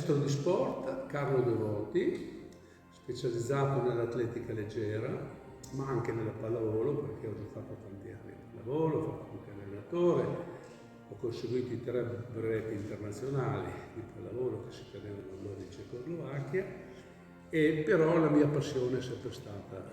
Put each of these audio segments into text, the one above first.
Maestro di sport Carlo Devoti, specializzato nell'atletica leggera, ma anche nella pallavolo, perché ho giocato tanti anni in pallavolo, ho fatto anche allenatore, ho conseguito i 3 brevetti internazionali di pallavolo che si tenevano allora in Cecoslovacchia, e però la mia passione è sempre stata,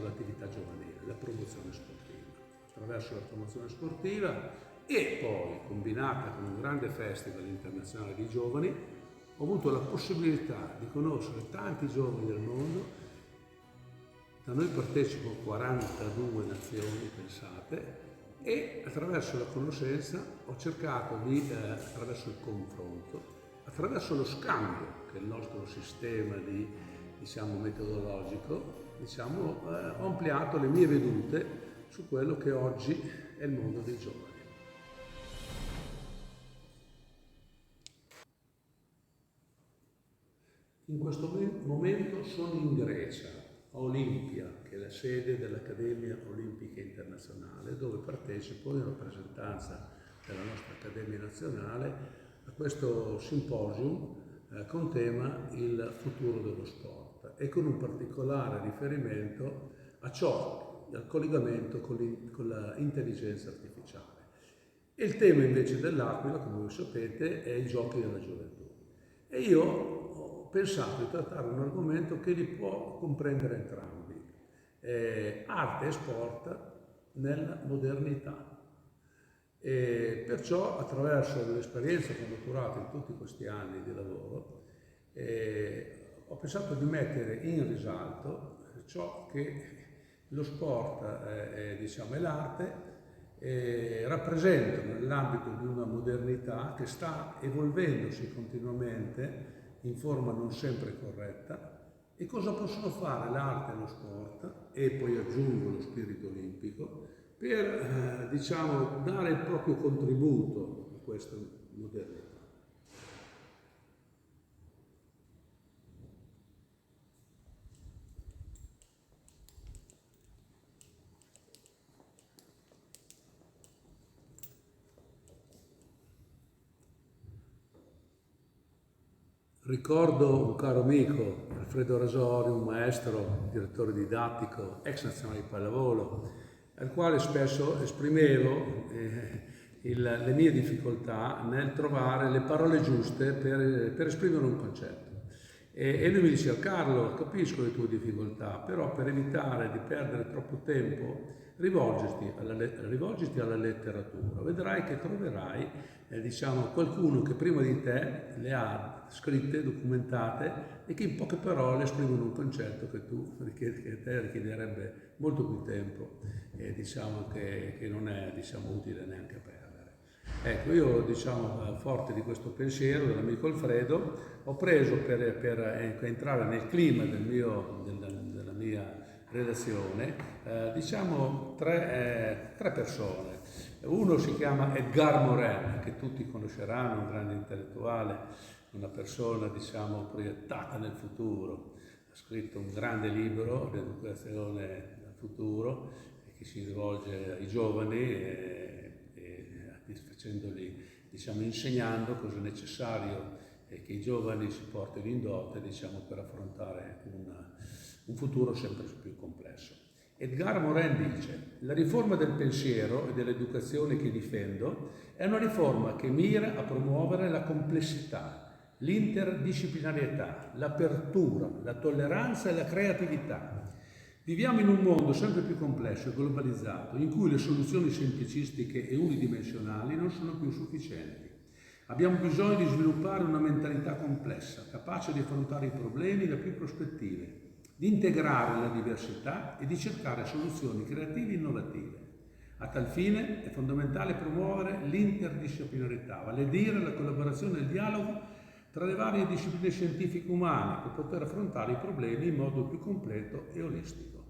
l'attività giovanile, la promozione sportiva. Attraverso la promozione sportiva e poi combinata con un grande festival internazionale di giovani, ho avuto la possibilità di conoscere tanti giovani del mondo. Da noi partecipano 42 nazioni, pensate, e attraverso la conoscenza ho cercato di, attraverso il confronto, attraverso lo scambio, che è il nostro sistema metodologico, ho ampliato le mie vedute su quello che oggi è il mondo dei giovani. In questo momento sono in Grecia, a Olimpia, che è la sede dell'Accademia Olimpica Internazionale, dove partecipo in rappresentanza della nostra Accademia Nazionale a questo simposium con tema il futuro dello sport, e con un particolare riferimento a ciò, al collegamento con l'intelligenza artificiale. E il tema invece dell'Aquila, come voi sapete, è i giochi della gioventù. E io ho pensato di trattare un argomento che li può comprendere entrambi, arte e sport nella modernità. E perciò, attraverso l'esperienza che ho maturato in tutti questi anni di lavoro, ho pensato di mettere in risalto ciò che lo sport e l'arte rappresentano nell'ambito di una modernità che sta evolvendosi continuamente in forma non sempre corretta, e cosa possono fare l'arte e lo sport, e poi aggiungo lo spirito olimpico, per dare il proprio contributo a questa modernità. Ricordo un caro amico, Alfredo Rasori, un maestro, direttore didattico, ex nazionale di pallavolo, al quale spesso esprimevo le mie difficoltà nel trovare le parole giuste per esprimere un concetto. E lui mi diceva: Carlo, capisco le tue difficoltà, però per evitare di perdere troppo tempo rivolgiti alla letteratura. Vedrai che troverai qualcuno che prima di te le ha scritte, documentate, e che in poche parole esprimono un concetto che a te richiederebbe molto più tempo, e che non è utile neanche a perdere. Ecco, io forte di questo pensiero dell'amico Alfredo, ho preso per entrare nel clima della mia redazione tre persone. Uno si chiama Edgar Morin, che tutti conosceranno, un grande intellettuale, una persona proiettata nel futuro. Ha scritto un grande libro, L'educazione al futuro, che si rivolge ai giovani, insegnando cosa è necessario che i giovani si portino in dote per affrontare un futuro sempre più complesso. Edgar Morin dice: la riforma del pensiero e dell'educazione che difendo è una riforma che mira a promuovere la complessità, l'interdisciplinarietà, l'apertura, la tolleranza e la creatività. Viviamo in un mondo sempre più complesso e globalizzato, in cui le soluzioni semplicistiche e unidimensionali non sono più sufficienti. Abbiamo bisogno di sviluppare una mentalità complessa, capace di affrontare i problemi da più prospettive, di integrare la diversità e di cercare soluzioni creative e innovative. A tal fine è fondamentale promuovere l'interdisciplinarità, vale a dire la collaborazione e il dialogo tra le varie discipline scientifiche umane, per poter affrontare i problemi in modo più completo e olistico.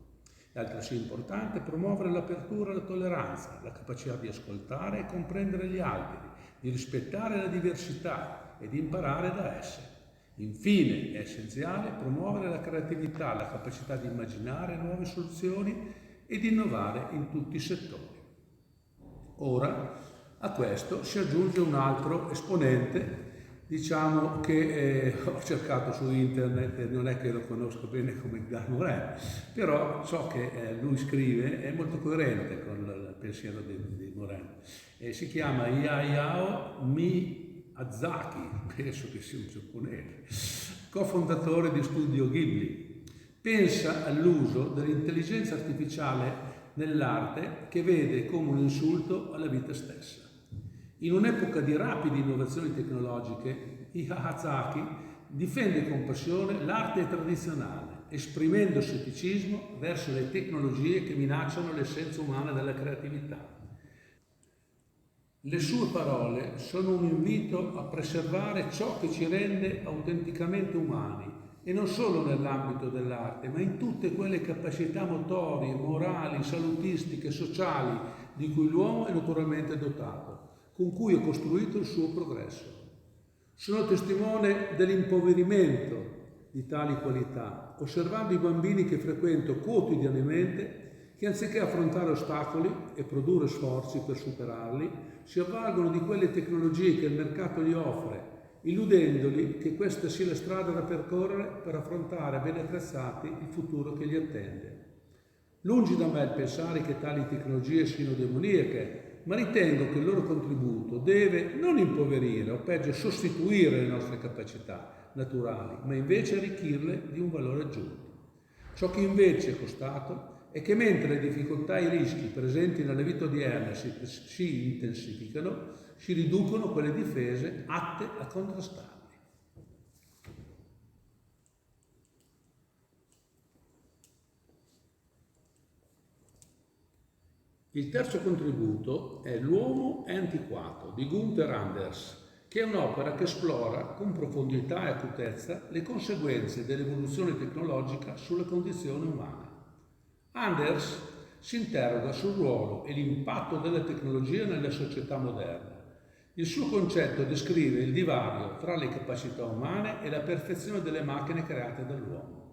È altresì importante promuovere l'apertura e la tolleranza, la capacità di ascoltare e comprendere gli altri, di rispettare la diversità e di imparare da esse. Infine è essenziale promuovere la creatività, la capacità di immaginare nuove soluzioni e di innovare in tutti i settori. Ora, a questo si aggiunge un altro esponente Diciamo che ho cercato su internet, e non è che lo conosco bene come Morin, però so che lui scrive, è molto coerente con il pensiero di Morin. Si chiama Hayao Miyazaki, penso che sia un giapponese, cofondatore di Studio Ghibli. Pensa all'uso dell'intelligenza artificiale nell'arte che vede come un insulto alla vita stessa. In un'epoca di rapide innovazioni tecnologiche, Hayao difende con passione l'arte tradizionale, esprimendo scetticismo verso le tecnologie che minacciano l'essenza umana della creatività. Le sue parole sono un invito a preservare ciò che ci rende autenticamente umani, e non solo nell'ambito dell'arte, ma in tutte quelle capacità motorie, morali, salutistiche, sociali di cui l'uomo è naturalmente dotato, con cui ha costruito il suo progresso. Sono testimone dell'impoverimento di tali qualità, osservando i bambini che frequento quotidianamente, che anziché affrontare ostacoli e produrre sforzi per superarli, si avvalgono di quelle tecnologie che il mercato gli offre, illudendoli che questa sia la strada da percorrere per affrontare ben attrezzati il futuro che li attende. Lungi da me il pensare che tali tecnologie siano demoniache, ma ritengo che il loro contributo deve non impoverire o peggio sostituire le nostre capacità naturali, ma invece arricchirle di un valore aggiunto. Ciò che invece è costato è che mentre le difficoltà e i rischi presenti nella vita odierna si intensificano, si riducono quelle difese atte a contrastarli. Il terzo contributo è L'uomo è antiquato di Gunther Anders, che è un'opera che esplora con profondità e acutezza le conseguenze dell'evoluzione tecnologica sulla condizione umana. Anders si interroga sul ruolo e l'impatto della tecnologia nella società moderna. Il suo concetto descrive il divario tra le capacità umane e la perfezione delle macchine create dall'uomo.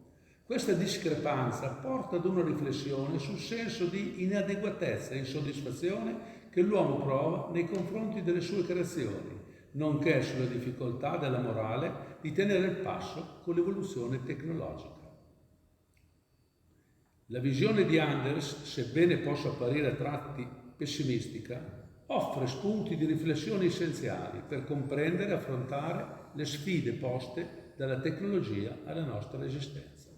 Questa discrepanza porta ad una riflessione sul senso di inadeguatezza e insoddisfazione che l'uomo prova nei confronti delle sue creazioni, nonché sulla difficoltà della morale di tenere il passo con l'evoluzione tecnologica. La visione di Anders, sebbene possa apparire a tratti pessimistica, offre spunti di riflessione essenziali per comprendere e affrontare le sfide poste dalla tecnologia alla nostra esistenza.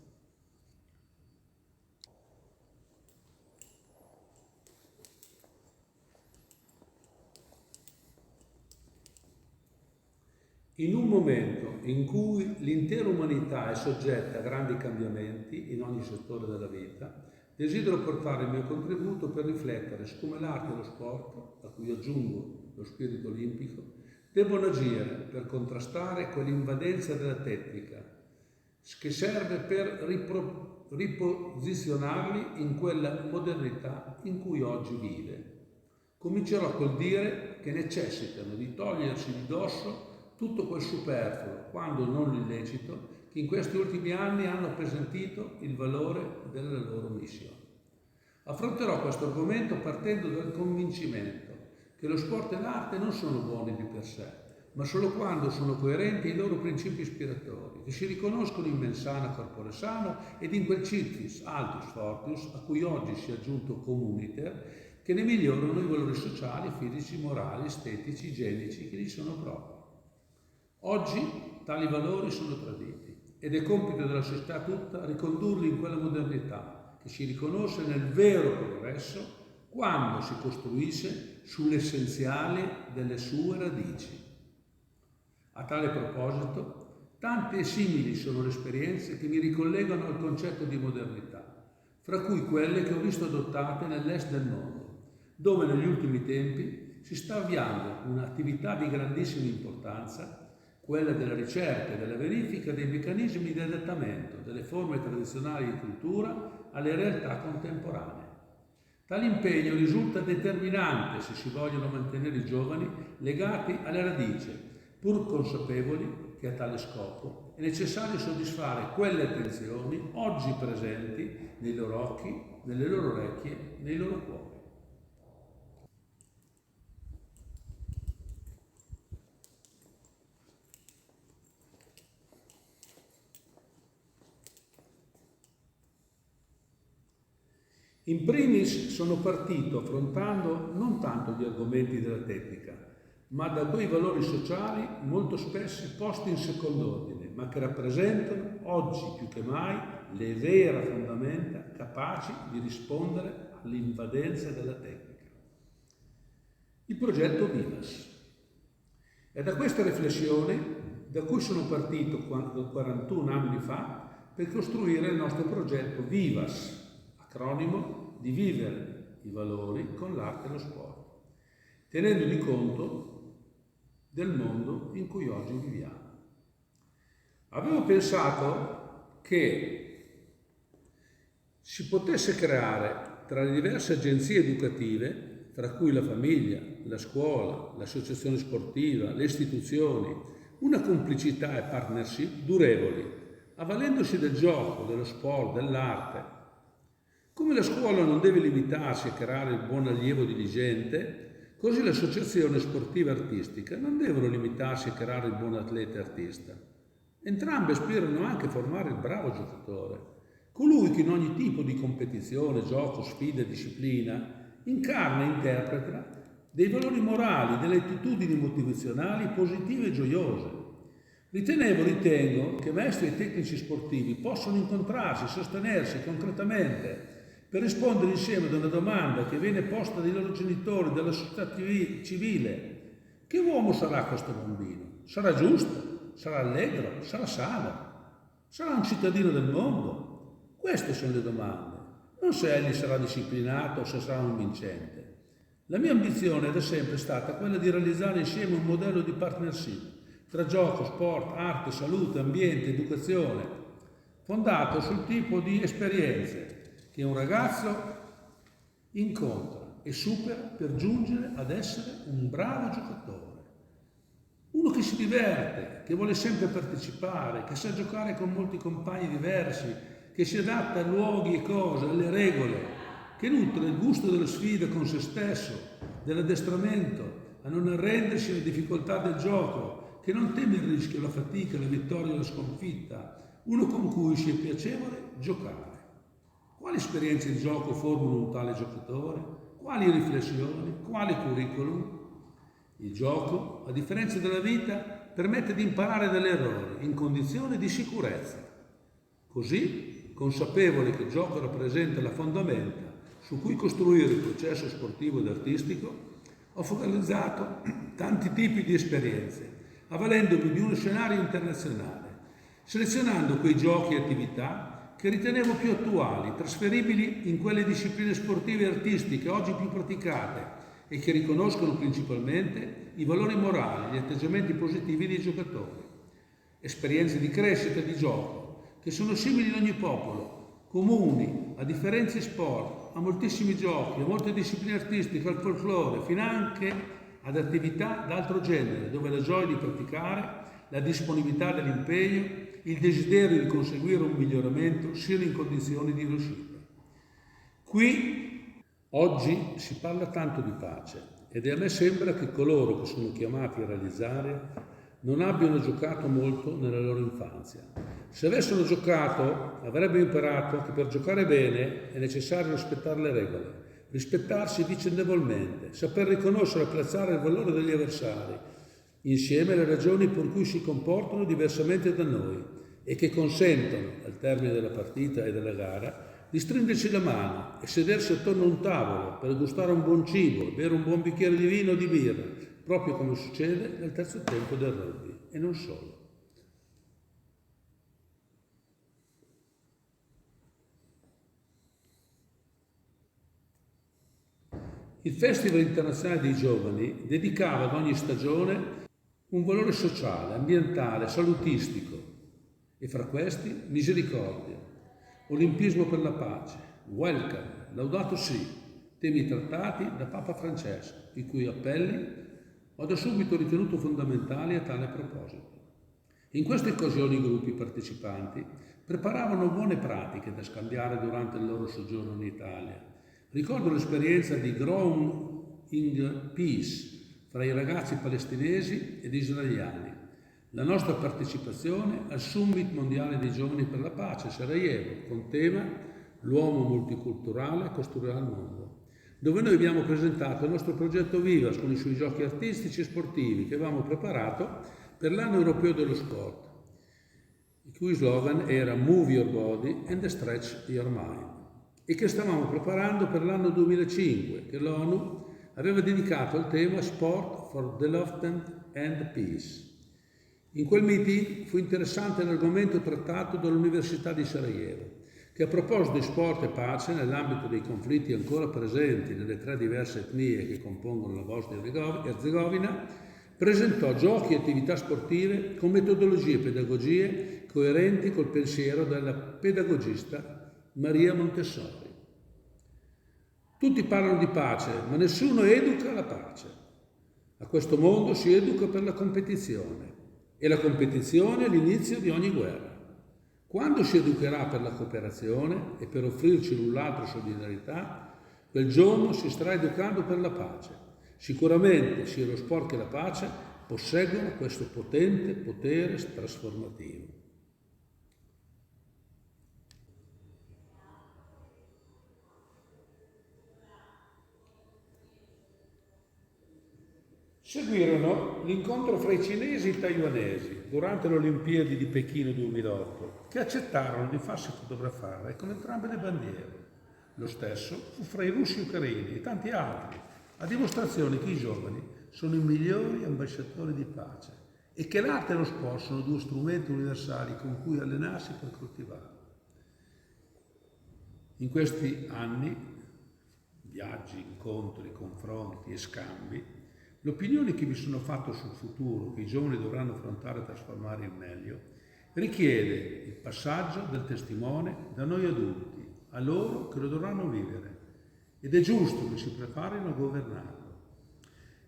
In un momento in cui l'intera umanità è soggetta a grandi cambiamenti in ogni settore della vita, desidero portare il mio contributo per riflettere su come l'arte e lo sport, a cui aggiungo lo spirito olimpico, debbono agire per contrastare quell'invadenza della tecnica che serve per riposizionarli in quella modernità in cui oggi vive. Comincerò col dire che necessitano di togliersi di dosso tutto quel superfluo, quando non illecito, che in questi ultimi anni hanno appesantito il valore della loro missione. Affronterò questo argomento partendo dal convincimento che lo sport e l'arte non sono buoni di per sé, ma solo quando sono coerenti i loro principi ispiratori, che si riconoscono in mens sana corpore sano ed in quel civis altus fortius a cui oggi si è aggiunto communiter, che ne migliorano i valori sociali, fisici, morali, estetici, igienici che gli sono propri. Oggi tali valori sono traditi ed è compito della società tutta ricondurli in quella modernità che si riconosce nel vero progresso quando si costruisce sull'essenziale delle sue radici. A tale proposito, tante e simili sono le esperienze che mi ricollegano al concetto di modernità, fra cui quelle che ho visto adottate nell'est del mondo, dove negli ultimi tempi si sta avviando un'attività di grandissima importanza, quella della ricerca e della verifica dei meccanismi di adattamento delle forme tradizionali di cultura alle realtà contemporanee. Tale impegno risulta determinante se si vogliono mantenere i giovani legati alle radici, pur consapevoli che a tale scopo è necessario soddisfare quelle attenzioni oggi presenti nei loro occhi, nelle loro orecchie, nei loro cuori. In primis sono partito affrontando non tanto gli argomenti della tecnica, ma da quei valori sociali molto spesso posti in secondo ordine, ma che rappresentano oggi più che mai le vere fondamenta capaci di rispondere all'invadenza della tecnica. Il progetto Vivas. È da questa riflessione da cui sono partito 41 anni fa per costruire il nostro progetto Vivas, acronimo di vivere i valori con l'arte e lo sport, tenendo di conto del mondo in cui oggi viviamo. Avevo pensato che si potesse creare tra le diverse agenzie educative, fra cui la famiglia, la scuola, l'associazione sportiva, le istituzioni, una complicità e partnership durevoli, avvalendosi del gioco, dello sport, dell'arte. Come la scuola non deve limitarsi a creare il buon allievo diligente, così l'associazione sportiva artistica non devono limitarsi a creare il buon atleta e artista. Entrambe aspirano anche a formare il bravo giocatore, colui che in ogni tipo di competizione, gioco, sfida e disciplina incarna e interpreta dei valori morali, delle attitudini motivazionali positive e gioiose. Ritengo che maestri e tecnici sportivi possano incontrarsi, sostenersi concretamente per rispondere insieme ad una domanda che viene posta dai loro genitori, dalla società civile. Che uomo sarà questo bambino? Sarà giusto? Sarà allegro? Sarà sano? Sarà un cittadino del mondo? Queste sono le domande, non se egli sarà disciplinato o se sarà un vincente. La mia ambizione è da sempre stata quella di realizzare insieme un modello di partnership tra gioco, sport, arte, salute, ambiente, educazione, fondato sul tipo di esperienze che un ragazzo incontra e supera per giungere ad essere un bravo giocatore. Uno che si diverte, che vuole sempre partecipare, che sa giocare con molti compagni diversi, che si adatta a luoghi e cose, alle regole, che nutre il gusto della sfida con se stesso, dell'addestramento, a non arrendersi alle difficoltà del gioco, che non teme il rischio, la fatica, la vittoria o la sconfitta, uno con cui sia piacevole giocare. Quali esperienze di gioco formano un tale giocatore? Quali riflessioni? Quali curriculum? Il gioco, a differenza della vita, permette di imparare dagli errori in condizioni di sicurezza. Così, consapevole che il gioco rappresenta la fondamenta su cui costruire il processo sportivo ed artistico, ho focalizzato tanti tipi di esperienze, avvalendomi di uno scenario internazionale, selezionando quei giochi e attività che ritenevo più attuali, trasferibili in quelle discipline sportive e artistiche oggi più praticate e che riconoscono principalmente i valori morali, gli atteggiamenti positivi dei giocatori. Esperienze di crescita e di gioco che sono simili in ogni popolo, comuni a differenti sport, a moltissimi giochi, a molte discipline artistiche, al folklore, finanche ad attività d'altro genere, dove la gioia di praticare, la disponibilità dell'impegno, il desiderio di conseguire un miglioramento siano in condizioni di riuscita. Qui oggi si parla tanto di pace ed a me sembra che coloro che sono chiamati a realizzare non abbiano giocato molto nella loro infanzia. Se avessero giocato, avrebbero imparato che per giocare bene è necessario rispettare le regole, rispettarsi vicendevolmente, saper riconoscere e apprezzare il valore degli avversari, insieme alle ragioni per cui si comportano diversamente da noi e che consentono, al termine della partita e della gara, di stringerci la mano e sedersi attorno a un tavolo per gustare un buon cibo, bere un buon bicchiere di vino o di birra, proprio come succede nel terzo tempo del rugby, e non solo. Il Festival Internazionale dei Giovani dedicava ad ogni stagione un valore sociale, ambientale, salutistico e fra questi misericordia, olimpismo per la pace, welcome, laudato si, temi trattati da Papa Francesco, i cui appelli ho da subito ritenuto fondamentali a tale proposito. In queste occasioni i gruppi partecipanti preparavano buone pratiche da scambiare durante il loro soggiorno in Italia. Ricordo l'esperienza di Growing Peace fra i ragazzi palestinesi ed israeliani, la nostra partecipazione al Summit Mondiale dei Giovani per la Pace a Sarajevo, con tema l'uomo multiculturale costruirà il mondo, dove noi abbiamo presentato il nostro progetto Vivas con i suoi giochi artistici e sportivi che avevamo preparato per l'anno europeo dello sport, il cui slogan era Move Your Body and Stretch Your Mind, e che stavamo preparando per l'anno 2005, che l'ONU aveva dedicato al tema Sport for Development and Peace. In quel meeting fu interessante l'argomento trattato dall'Università di Sarajevo, che a proposito di sport e pace nell'ambito dei conflitti ancora presenti nelle 3 diverse etnie che compongono la Bosnia e Erzegovina, presentò giochi e attività sportive con metodologie e pedagogie coerenti col pensiero della pedagogista Maria Montessori. Tutti parlano di pace, ma nessuno educa la pace. A questo mondo si educa per la competizione, e la competizione è l'inizio di ogni guerra. Quando si educherà per la cooperazione e per offrirci l'un l'altro solidarietà, quel giorno si starà educando per la pace. Sicuramente sia lo sport che la pace posseggono questo potente potere trasformativo. Seguirono l'incontro fra i cinesi e i taiwanesi durante le Olimpiadi di Pechino 2008, che accettarono di farsi fotografare con entrambe le bandiere. Lo stesso fu fra i russi e ucraini e tanti altri, a dimostrazione che i giovani sono i migliori ambasciatori di pace e che l'arte e lo sport sono 2 strumenti universali con cui allenarsi per coltivarlo. In questi anni, viaggi, incontri, confronti e scambi, l'opinione che mi sono fatto sul futuro che i giovani dovranno affrontare e trasformare in meglio richiede il passaggio del testimone da noi adulti a loro che lo dovranno vivere, ed è giusto che si preparino a governarlo.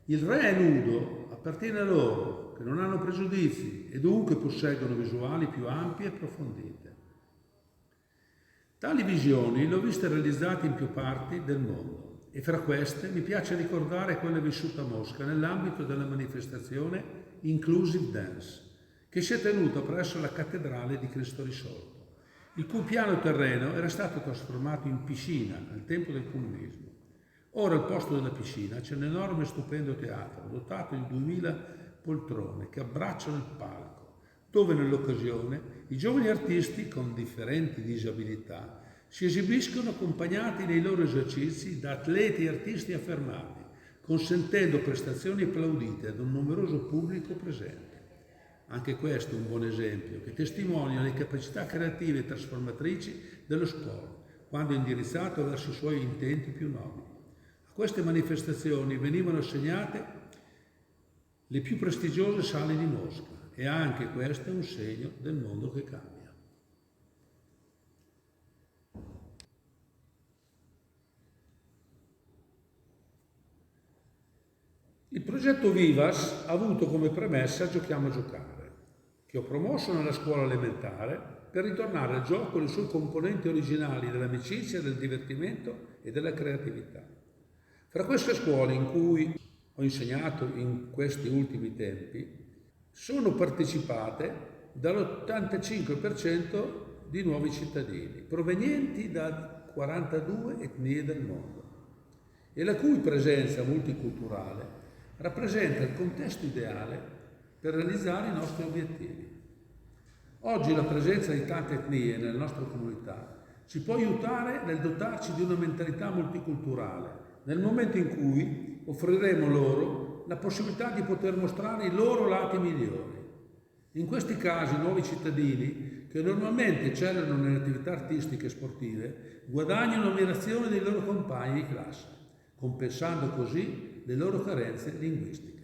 Il re è nudo, appartiene a loro, che non hanno pregiudizi e dunque posseggono visuali più ampie e approfondite. Tali visioni le ho viste realizzate in più parti del mondo. E fra queste mi piace ricordare quella vissuta a Mosca nell'ambito della manifestazione Inclusive Dance, che si è tenuta presso la cattedrale di Cristo Risorto, il cui piano terreno era stato trasformato in piscina al tempo del comunismo. Ora al posto della piscina c'è un enorme e stupendo teatro dotato di 2000 poltrone che abbracciano il palco, dove nell'occasione i giovani artisti con differenti disabilità si esibiscono accompagnati nei loro esercizi da atleti e artisti affermati, consentendo prestazioni applaudite ad un numeroso pubblico presente. Anche questo è un buon esempio che testimonia le capacità creative e trasformatrici dello sport, quando indirizzato verso i suoi intenti più nobili. A queste manifestazioni venivano assegnate le più prestigiose sale di Mosca, e anche questo è un segno del mondo che cambia. Il progetto Vivas ha avuto come premessa Giochiamo a giocare, che ho promosso nella scuola elementare per ritornare al gioco le sue componenti originali dell'amicizia, del divertimento e della creatività. Fra queste scuole in cui ho insegnato in questi ultimi tempi sono partecipate dall'85% di nuovi cittadini, provenienti da 42 etnie del mondo, e la cui presenza multiculturale rappresenta il contesto ideale per realizzare i nostri obiettivi. Oggi la presenza di tante etnie nella nostra comunità ci può aiutare nel dotarci di una mentalità multiculturale, nel momento in cui offriremo loro la possibilità di poter mostrare i loro lati migliori. In questi casi nuovi cittadini, che normalmente eccellano nelle attività artistiche e sportive, guadagnano l'ammirazione dei loro compagni di classe, compensando così le loro carenze linguistiche.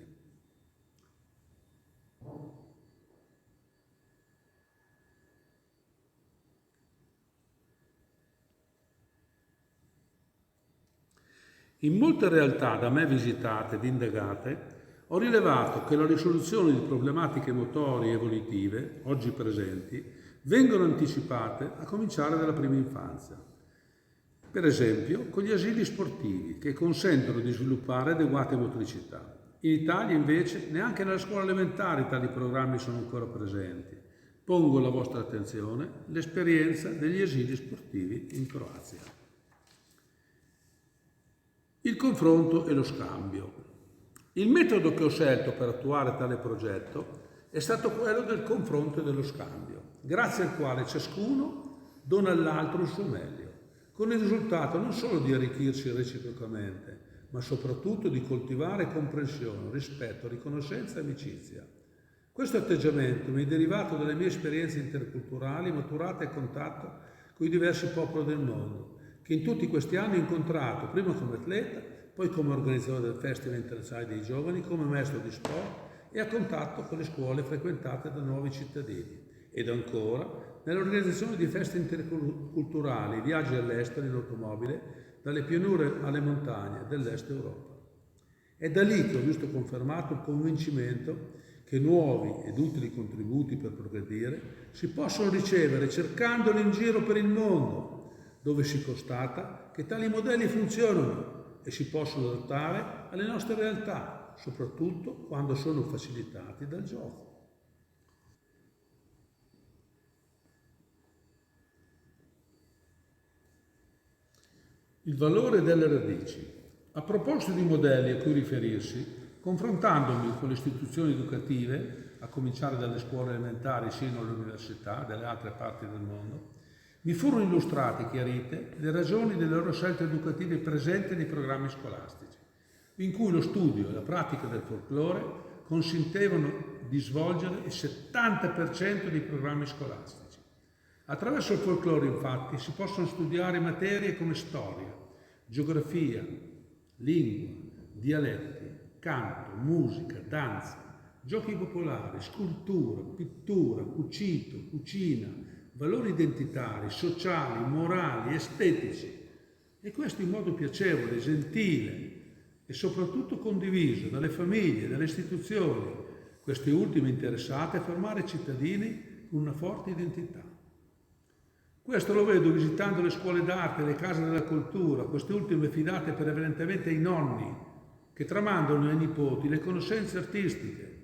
In molte realtà da me visitate ed indagate ho rilevato che la risoluzione di problematiche motorie e volitive, oggi presenti, vengono anticipate a cominciare dalla prima infanzia. Per esempio, con gli asili sportivi, che consentono di sviluppare adeguate motricità. In Italia, invece, neanche nella scuola elementare tali programmi sono ancora presenti. pongo alla vostra attenzione l'esperienza degli esili sportivi in Croazia. Il confronto e lo scambio. Il metodo che ho scelto per attuare tale progetto è stato quello del confronto e dello scambio, grazie al quale ciascuno dona all'altro il suo meglio, con il risultato non solo di arricchirsi reciprocamente, ma soprattutto di coltivare comprensione, rispetto, riconoscenza e amicizia. Questo atteggiamento mi è derivato dalle mie esperienze interculturali maturate a contatto con i diversi popoli del mondo, che in tutti questi anni ho incontrato, prima come atleta, poi come organizzatore del Festival Internazionale dei Giovani, come maestro di sport e a contatto con le scuole frequentate da nuovi cittadini. Ed ancora nell'organizzazione di feste interculturali, viaggi all'estero in automobile, dalle pianure alle montagne dell'Est Europa. È da lì che ho visto confermato il convincimento che nuovi ed utili contributi per progredire si possono ricevere cercandoli in giro per il mondo, dove si constata che tali modelli funzionano e si possono adattare alle nostre realtà, soprattutto quando sono facilitati dal gioco. Il valore delle radici. A proposito di modelli a cui riferirsi, confrontandomi con le istituzioni educative, a cominciare dalle scuole elementari sino alle università delle altre parti del mondo, mi furono illustrate e chiarite le ragioni delle loro scelte educative presenti nei programmi scolastici, in cui lo studio e la pratica del folklore consentevano di svolgere il 70% dei programmi scolastici. Attraverso il folklore, infatti, si possono studiare materie come storia, geografia, lingua, dialetti, canto, musica, danza, giochi popolari, scultura, pittura, cucito, cucina, valori identitari, sociali, morali, estetici, e questo in modo piacevole, gentile e soprattutto condiviso dalle famiglie, dalle istituzioni, queste ultime interessate a formare cittadini con una forte identità. Questo lo vedo visitando le scuole d'arte, le case della cultura, queste ultime affidate prevalentemente ai nonni, che tramandano ai nipoti le conoscenze artistiche.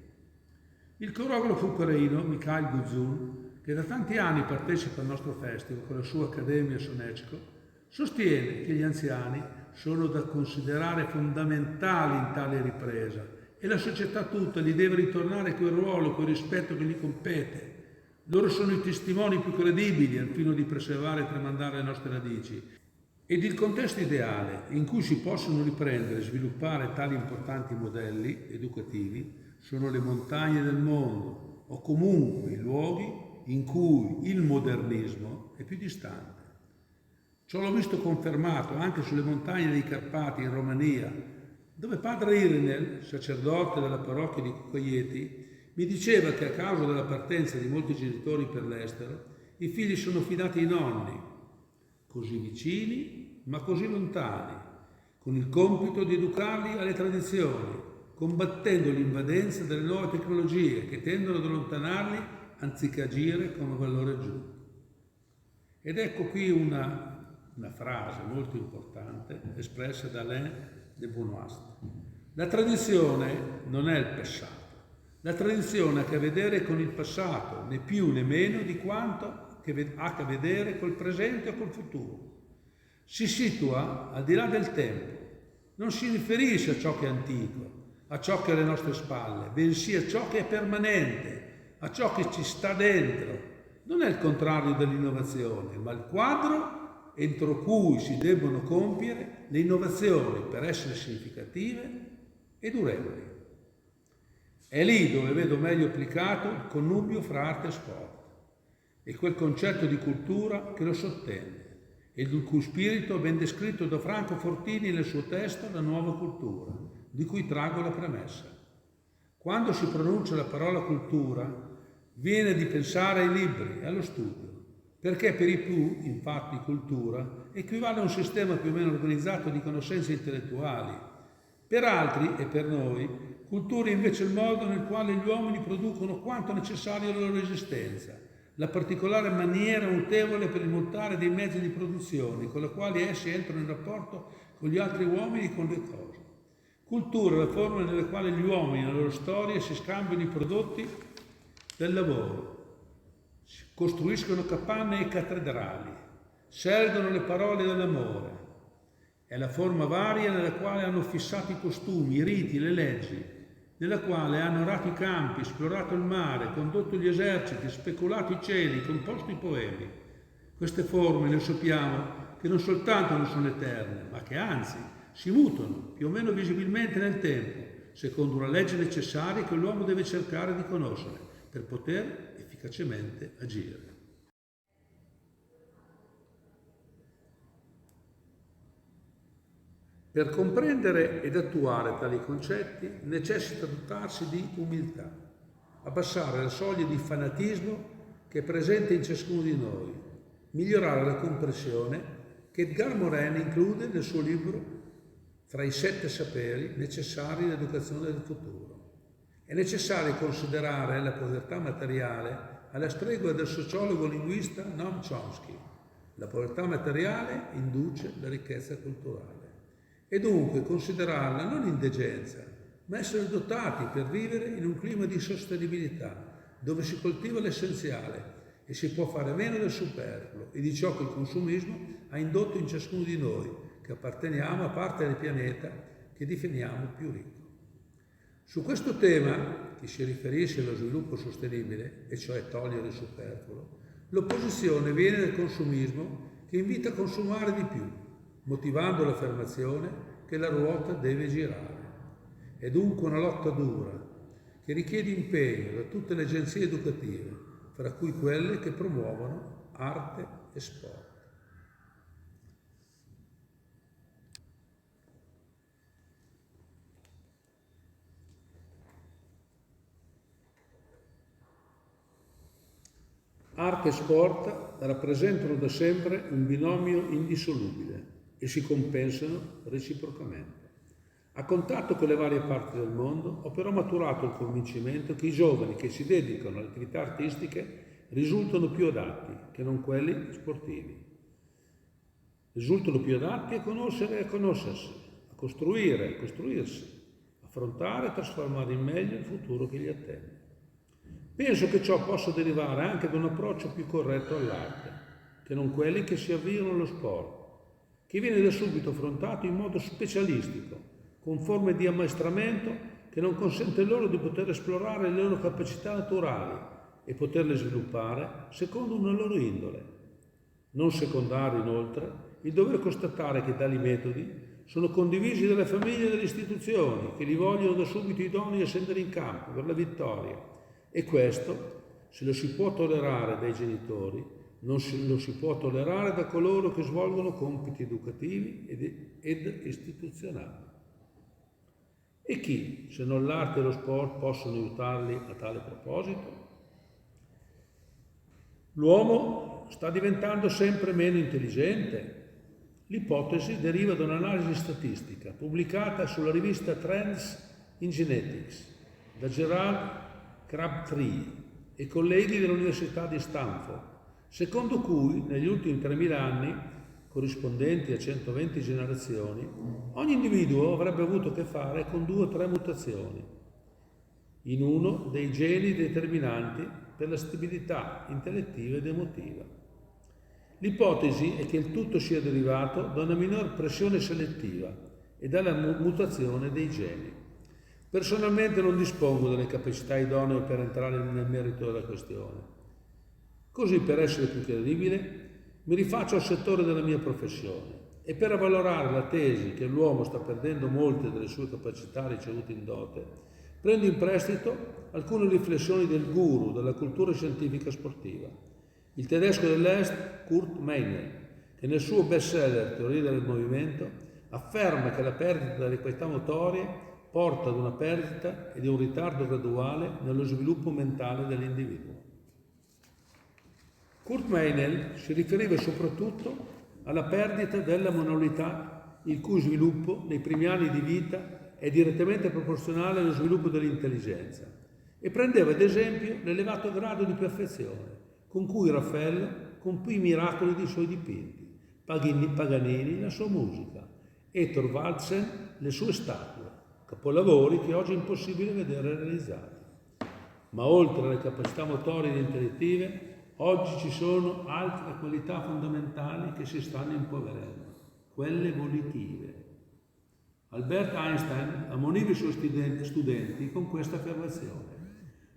Il coreografo ucraino Mikhail Guzun, che da tanti anni partecipa al nostro festival con la sua Accademia Sonecco, sostiene che gli anziani sono da considerare fondamentali in tale ripresa e la società tutta gli deve ritornare quel ruolo, quel rispetto che gli compete. Loro sono i testimoni più credibili al fine di preservare e tramandare le nostre radici. Ed il contesto ideale in cui si possono riprendere e sviluppare tali importanti modelli educativi sono le montagne del mondo, o comunque i luoghi in cui il modernismo è più distante. Ciò l'ho visto confermato anche sulle montagne dei Carpati in Romania, dove padre Irinel, sacerdote della parrocchia di Cucaieti, mi diceva che a causa della partenza di molti genitori per l'estero, i figli sono fidati ai nonni, così vicini ma così lontani, con il compito di educarli alle tradizioni, combattendo l'invadenza delle nuove tecnologie che tendono ad allontanarli anziché agire come valore aggiunto. Ed ecco qui una frase molto importante espressa da Alain de Benoist. La tradizione non è il passato. La tradizione ha a che vedere con il passato, né più né meno di quanto ha a che vedere col presente o col futuro. Si situa al di là del tempo, non si riferisce a ciò che è antico, a ciò che è alle nostre spalle, bensì a ciò che è permanente, a ciò che ci sta dentro. Non è il contrario dell'innovazione, ma il quadro entro cui si debbono compiere le innovazioni per essere significative e durevoli. È lì dove vedo meglio applicato il connubio fra arte e sport e quel concetto di cultura che lo sottende e il cui spirito è ben descritto da Franco Fortini nel suo testo La nuova cultura, di cui traggo la premessa. Quando si pronuncia la parola cultura, viene di pensare ai libri e allo studio, perché per i più, infatti, cultura equivale a un sistema più o meno organizzato di conoscenze intellettuali. Per altri e per noi, cultura è invece il modo nel quale gli uomini producono quanto necessario alla loro esistenza, la particolare maniera notevole per il montare dei mezzi di produzione con la quali essi entrano in rapporto con gli altri uomini e con le cose. Cultura è la forma nella quale gli uomini nella loro storia si scambiano i prodotti del lavoro, costruiscono capanne e cattedrali, scelgono le parole dell'amore. È la forma varia nella quale hanno fissato i costumi, i riti, le leggi, nella quale hanno arato i campi, esplorato il mare, condotto gli eserciti, speculato i cieli, composto i poemi. Queste forme, lo sappiamo, che non soltanto non sono eterne, ma che anzi si mutano più o meno visibilmente nel tempo, secondo una legge necessaria che l'uomo deve cercare di conoscere per poter efficacemente agire. Per comprendere ed attuare tali concetti necessita dotarsi di umiltà, abbassare la soglia di fanatismo che è presente in ciascuno di noi, migliorare la comprensione che Edgar Morin include nel suo libro Fra i 7 saperi necessari all'educazione del futuro. È necessario considerare la povertà materiale alla stregua del sociologo linguista Noam Chomsky. La povertà materiale induce la ricchezza culturale. E dunque considerarla non indegenza, ma essere dotati per vivere in un clima di sostenibilità, dove si coltiva l'essenziale e si può fare meno del superfluo e di ciò che il consumismo ha indotto in ciascuno di noi, che apparteniamo a parte del pianeta che definiamo più ricco. Su questo tema, che si riferisce allo sviluppo sostenibile, e cioè togliere il superfluo, l'opposizione viene dal consumismo che invita a consumare di più, motivando l'affermazione che la ruota deve girare. È dunque una lotta dura, che richiede impegno da tutte le agenzie educative, fra cui quelle che promuovono arte e sport. Arte e sport rappresentano da sempre un binomio indissolubile e si compensano reciprocamente. A contatto con le varie parti del mondo ho però maturato il convincimento che i giovani che si dedicano alle attività artistiche risultano più adatti che non quelli sportivi. Risultano più adatti a conoscere e a conoscersi, a costruire e a costruirsi, affrontare e trasformare in meglio il futuro che gli attende. Penso che ciò possa derivare anche da un approccio più corretto all'arte, che non quelli che si avviano allo sport, che viene da subito affrontato in modo specialistico, con forme di ammaestramento che non consente loro di poter esplorare le loro capacità naturali e poterle sviluppare secondo una loro indole. Non secondario, inoltre, il dover constatare che tali metodi sono condivisi dalle famiglie e dalle istituzioni, che li vogliono da subito idonei a scendere in campo per la vittoria. E questo, se lo si può tollerare dai genitori, non lo si può tollerare da coloro che svolgono compiti educativi ed istituzionali. E chi, se non l'arte e lo sport, possono aiutarli a tale proposito? L'uomo sta diventando sempre meno intelligente. L'ipotesi deriva da un'analisi statistica pubblicata sulla rivista Trends in Genetics da Gerard Crabtree e colleghi dell'Università di Stanford, secondo cui negli ultimi 3000 anni, corrispondenti a 120 generazioni, ogni individuo avrebbe avuto a che fare con 2 o 3 mutazioni in uno dei geni determinanti per la stabilità intellettiva ed emotiva. L'ipotesi è che il tutto sia derivato da una minor pressione selettiva e dalla mutazione dei geni. Personalmente non dispongo delle capacità idonee per entrare nel merito della questione. Così, per essere più credibile, mi rifaccio al settore della mia professione e per avvalorare la tesi che l'uomo sta perdendo molte delle sue capacità ricevute in dote, prendo in prestito alcune riflessioni del guru della cultura scientifica sportiva, il tedesco dell'Est Kurt Meiner, che nel suo bestseller Teoria del movimento afferma che la perdita delle qualità motorie porta ad una perdita e di un ritardo graduale nello sviluppo mentale dell'individuo. Kurt Meiner si riferiva soprattutto alla perdita della manualità, il cui sviluppo nei primi anni di vita è direttamente proporzionale allo sviluppo dell'intelligenza, e prendeva ad esempio l'elevato grado di perfezione con cui Raffaello compì i miracoli dei suoi dipinti, Paganini la sua musica e Thorvaldsen le sue statue, capolavori che oggi è impossibile vedere realizzati. Ma oltre alle capacità motorie ed intellettive, Oggi ci sono altre qualità fondamentali che si stanno impoverendo, quelle volitive. Albert Einstein ammoniva i suoi studenti con questa affermazione.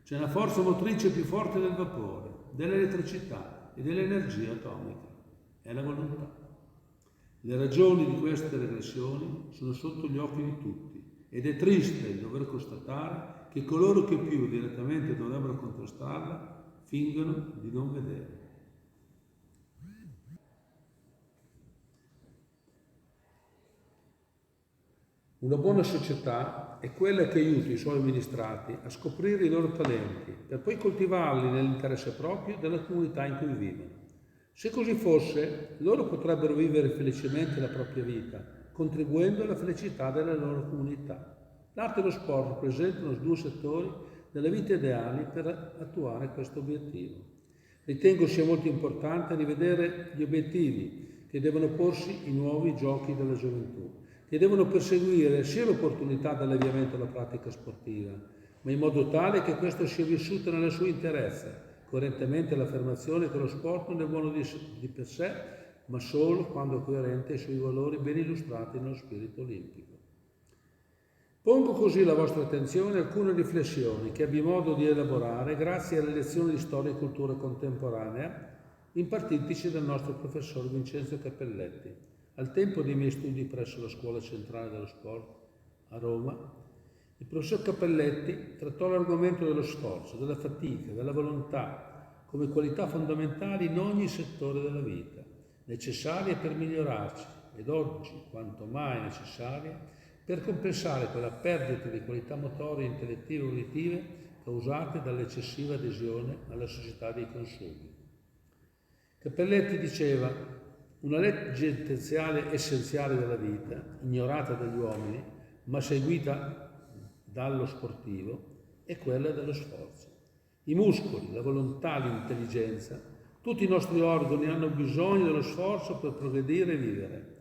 C'è una forza motrice più forte del vapore, dell'elettricità e dell'energia atomica. È la volontà. Le ragioni di queste regressioni sono sotto gli occhi di tutti ed è triste il dover constatare che coloro che più direttamente dovrebbero contrastarla fingono di non vedere. Una buona società è quella che aiuta i suoi amministrati a scoprire i loro talenti per poi coltivarli nell'interesse proprio della comunità in cui vivono. Se così fosse, loro potrebbero vivere felicemente la propria vita, contribuendo alla felicità della loro comunità. L'arte e lo sport rappresentano due settori della vita ideali per attuare questo obiettivo. Ritengo sia molto importante rivedere gli obiettivi che devono porsi i nuovi giochi della gioventù, che devono perseguire sia l'opportunità dell'avviamento alla pratica sportiva, ma in modo tale che questo sia vissuto nella sua interezza, coerentemente all'affermazione che lo sport non è buono di per sé, ma solo quando è coerente ai suoi valori ben illustrati nello spirito olimpico. Pongo così alla vostra attenzione alcune riflessioni che ebbi modo di elaborare grazie alle lezioni di storia e cultura contemporanea impartitici dal nostro professor Vincenzo Cappelletti, al tempo dei miei studi presso la Scuola Centrale dello Sport a Roma. Il professor Cappelletti trattò l'argomento dello sforzo, della fatica, della volontà come qualità fondamentali in ogni settore della vita, necessarie per migliorarci ed oggi quanto mai necessarie per compensare quella perdita di qualità motorie, intellettive e uditive causate dall'eccessiva adesione alla società dei consumi. Cappelletti diceva: una legge essenziale della vita, ignorata dagli uomini, ma seguita dallo sportivo, è quella dello sforzo. I muscoli, la volontà, l'intelligenza, tutti i nostri organi hanno bisogno dello sforzo per progredire e vivere.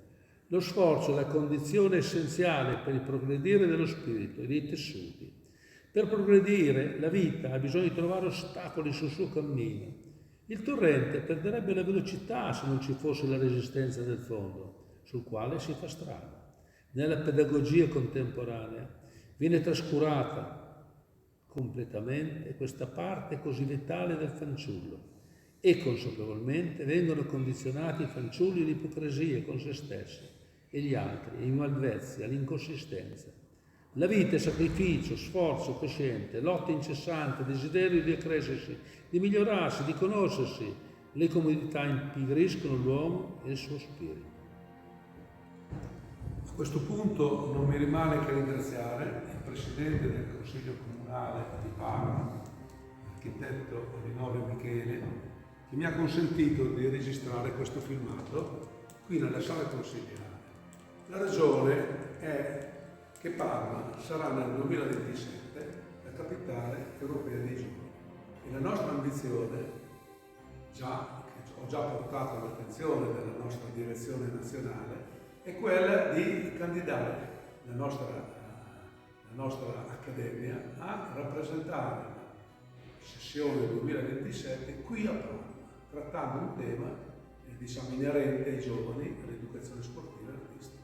Lo sforzo è la condizione essenziale per il progredire dello spirito e dei tessuti. Per progredire, la vita ha bisogno di trovare ostacoli sul suo cammino. Il torrente perderebbe la velocità se non ci fosse la resistenza del fondo, sul quale si fa strada. Nella pedagogia contemporanea viene trascurata completamente questa parte così vitale del fanciullo e consapevolmente vengono condizionati i fanciulli all'ipocrisia con se stessi e gli altri, ai malvezzi, all'inconsistenza. La vita è sacrificio, sforzo cosciente, lotta incessante, desiderio di accrescersi, di migliorarsi, di conoscersi. Le comodità impigriscono l'uomo e il suo spirito. A questo punto non mi rimane che ringraziare il Presidente del Consiglio Comunale di Parma, l'architetto Rinnovio Michele, che mi ha consentito di registrare questo filmato qui nella sala consigliare. La ragione è che Parma sarà nel 2027 la capitale europea dei giovani e la nostra ambizione, che ho già portato all'attenzione della nostra direzione nazionale, è quella di candidare la nostra accademia a rappresentare la sessione 2027 qui a Parma, trattando un tema inerente ai giovani, all'educazione sportiva e artistica.